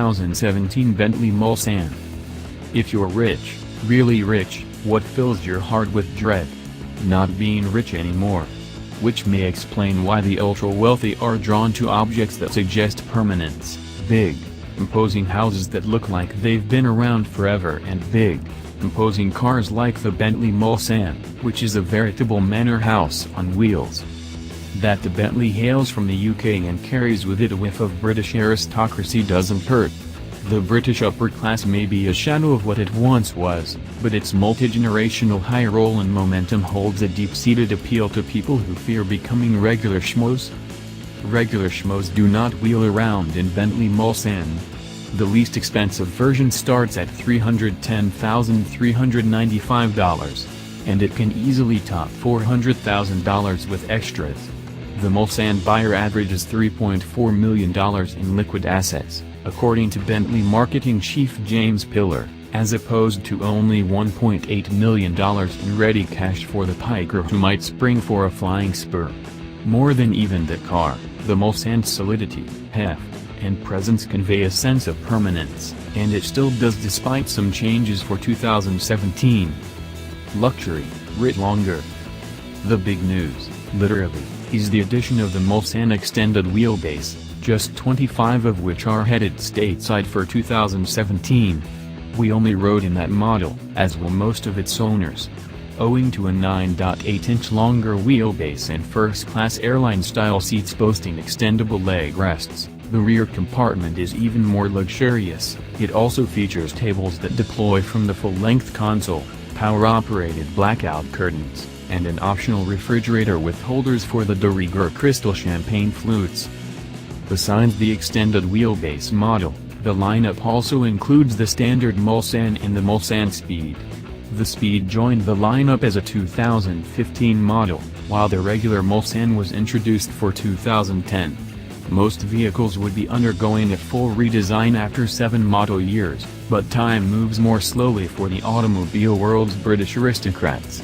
2017 Bentley Mulsanne. If you're rich, really rich, what fills your heart with dread? Not being rich anymore. Which may explain why the ultra-wealthy are drawn to objects that suggest permanence: big, imposing houses that look like they've been around forever, and big, imposing cars like the Bentley Mulsanne, which is a veritable manor house on wheels. That the Bentley hails from the UK and carries with it a whiff of British aristocracy doesn't hurt. The British upper class may be a shadow of what it once was, but its multi-generational high roll and momentum holds a deep-seated appeal to people who fear becoming regular schmoes. Regular schmoes do not wheel around in Bentley Mulsanne. The least expensive version starts at $310,395, and it can easily top $400,000 with extras. The Mulsanne buyer averages $3.4 million in liquid assets, according to Bentley marketing chief James Pillar, as opposed to only $1.8 million in ready cash for the piker who might spring for a flying spur. More than even the car, the Mulsanne's solidity, heft, and presence convey a sense of permanence, and it still does despite some changes for 2017. Luxury, writ longer. The big news, literally, is the addition of the Mulsanne extended wheelbase, just 25 of which are headed stateside for 2017. We only rode in that model, as will most of its owners. Owing to a 9.8-inch longer wheelbase and first-class airline-style seats boasting extendable leg rests, the rear compartment is even more luxurious. It also features tables that deploy from the full-length console, power-operated blackout curtains, and an optional refrigerator with holders for the de rigueur crystal champagne flutes. Besides the extended wheelbase model, the lineup also includes the standard Mulsanne and the Mulsanne Speed. The Speed joined the lineup as a 2015 model, while the regular Mulsanne was introduced for 2010. Most vehicles would be undergoing a full redesign after 7 model years, but time moves more slowly for the automobile world's British aristocrats.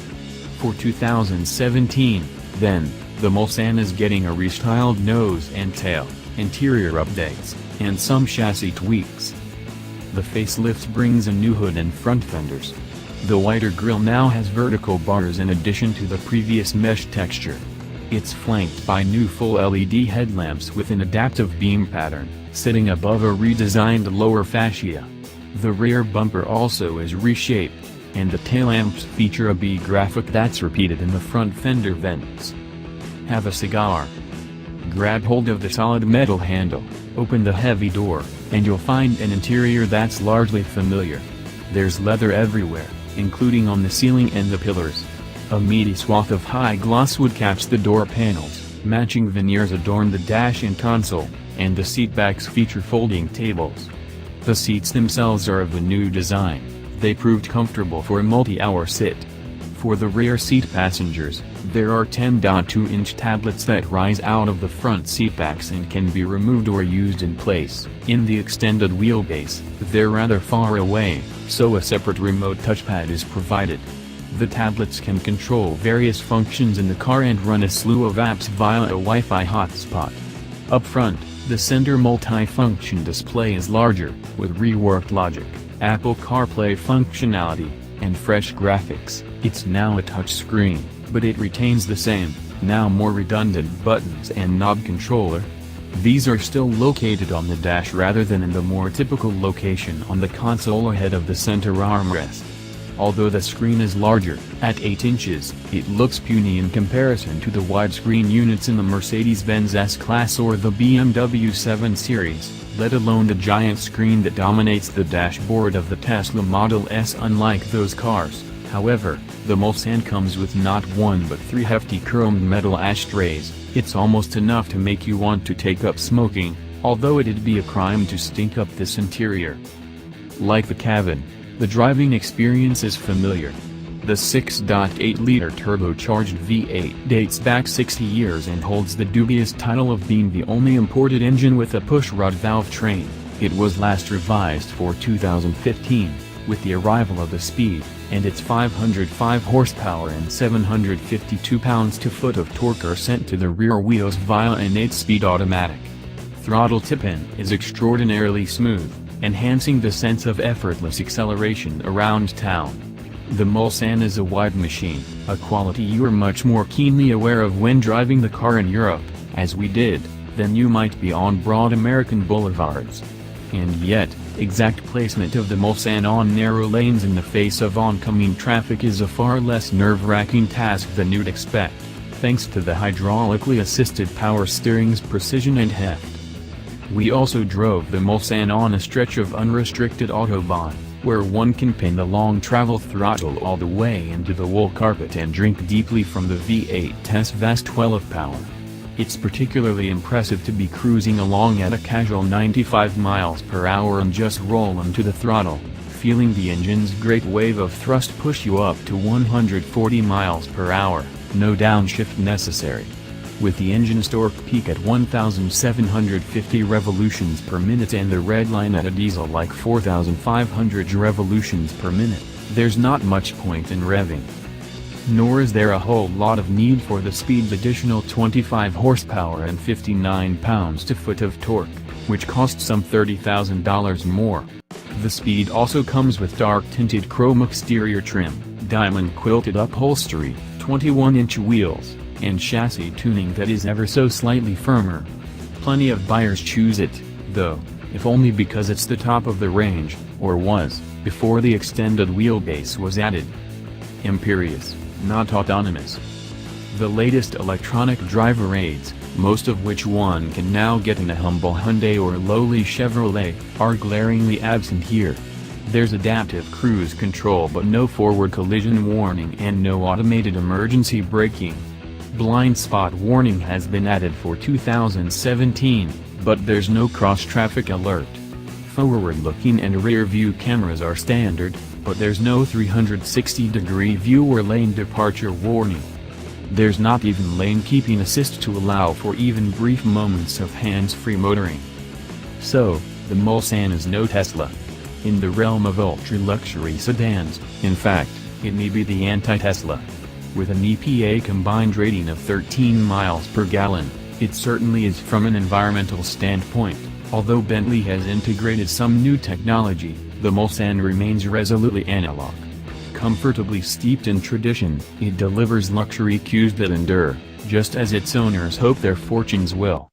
For 2017, then, the Mulsanne is getting a restyled nose and tail, interior updates, and some chassis tweaks. The facelift brings a new hood and front fenders. The wider grille now has vertical bars in addition to the previous mesh texture. It's flanked by new full LED headlamps with an adaptive beam pattern, sitting above a redesigned lower fascia. The rear bumper also is reshaped, and the tail lamps feature a B graphic that's repeated in the front fender vents. Have a cigar? Grab hold of the solid metal handle, open the heavy door, and you'll find an interior that's largely familiar. There's leather everywhere, including on the ceiling and the pillars. A meaty swath of high-gloss wood caps the door panels, matching veneers adorn the dash and console, and the seatbacks feature folding tables. The seats themselves are of a new design. They proved comfortable for a multi-hour sit. For the rear seat passengers, there are 10.2-inch tablets that rise out of the front seatbacks and can be removed or used in place. In the extended wheelbase, they're rather far away, so a separate remote touchpad is provided. The tablets can control various functions in the car and run a slew of apps via a Wi-Fi hotspot. Up front, the center multi-function display is larger, with reworked logic, Apple CarPlay functionality, and fresh graphics. It's now a touchscreen, but it retains the same, now more redundant buttons and knob controller. These are still located on the dash rather than in the more typical location on the console ahead of the center armrest. Although the screen is larger, at 8 inches, it looks puny in comparison to the widescreen units in the Mercedes-Benz S-Class or the BMW 7 Series, let alone the giant screen that dominates the dashboard of the Tesla Model S. Unlike those cars, however, the Mulsanne comes with not one but 3 hefty chromed metal ashtrays. It's almost enough to make you want to take up smoking, although it'd be a crime to stink up this interior. Like the cabin, the driving experience is familiar. The 6.8-liter turbocharged V8 dates back 60 years and holds the dubious title of being the only imported engine with a pushrod valvetrain. It was last revised for 2015, with the arrival of the Speed, and its 505 horsepower and 752 pounds-to-foot of torque are sent to the rear wheels via an 8-speed automatic. Throttle tip-in is extraordinarily smooth, enhancing the sense of effortless acceleration around town. The Mulsanne is a wide machine, a quality you are much more keenly aware of when driving the car in Europe, as we did, than you might be on broad American boulevards. And yet, exact placement of the Mulsanne on narrow lanes in the face of oncoming traffic is a far less nerve-wracking task than you'd expect, thanks to the hydraulically assisted power steering's precision and heft. We also drove the Mulsanne on a stretch of unrestricted autobahn, where one can pin the long travel throttle all the way into the wool carpet and drink deeply from the V8's vast well of power. It's particularly impressive to be cruising along at a casual 95 miles per hour and just roll into the throttle, feeling the engine's great wave of thrust push you up to 140 miles per hour, no downshift necessary. With the engine's torque peak at 1,750 revolutions per minute and the red line at a diesel like 4,500 revolutions per minute, there's not much point in revving. Nor is there a whole lot of need for the speed's additional 25 horsepower and 59 pounds-to-foot of torque, which costs some $30,000 more. The Speed also comes with dark-tinted chrome exterior trim, diamond-quilted upholstery, 21-inch wheels, and chassis tuning that is ever so slightly firmer. Plenty of buyers choose it, though, if only because it's the top of the range, or was, before the extended wheelbase was added. Imperious, not autonomous. The latest electronic driver aids, most of which one can now get in a humble Hyundai or lowly Chevrolet, are glaringly absent here. There's adaptive cruise control but no forward collision warning and no automated emergency braking. Blind spot warning has been added for 2017, but there's no cross-traffic alert. Forward-looking and rear-view cameras are standard, but there's no 360-degree view or lane departure warning. There's not even lane keeping assist to allow for even brief moments of hands-free motoring. So, the Mulsanne is no Tesla. In the realm of ultra-luxury sedans, in fact, it may be the anti-Tesla. With an EPA combined rating of 13 miles per gallon, it certainly is from an environmental standpoint. Although Bentley has integrated some new technology, the Mulsanne remains resolutely analog. Comfortably steeped in tradition, it delivers luxury cues that endure, just as its owners hope their fortunes will.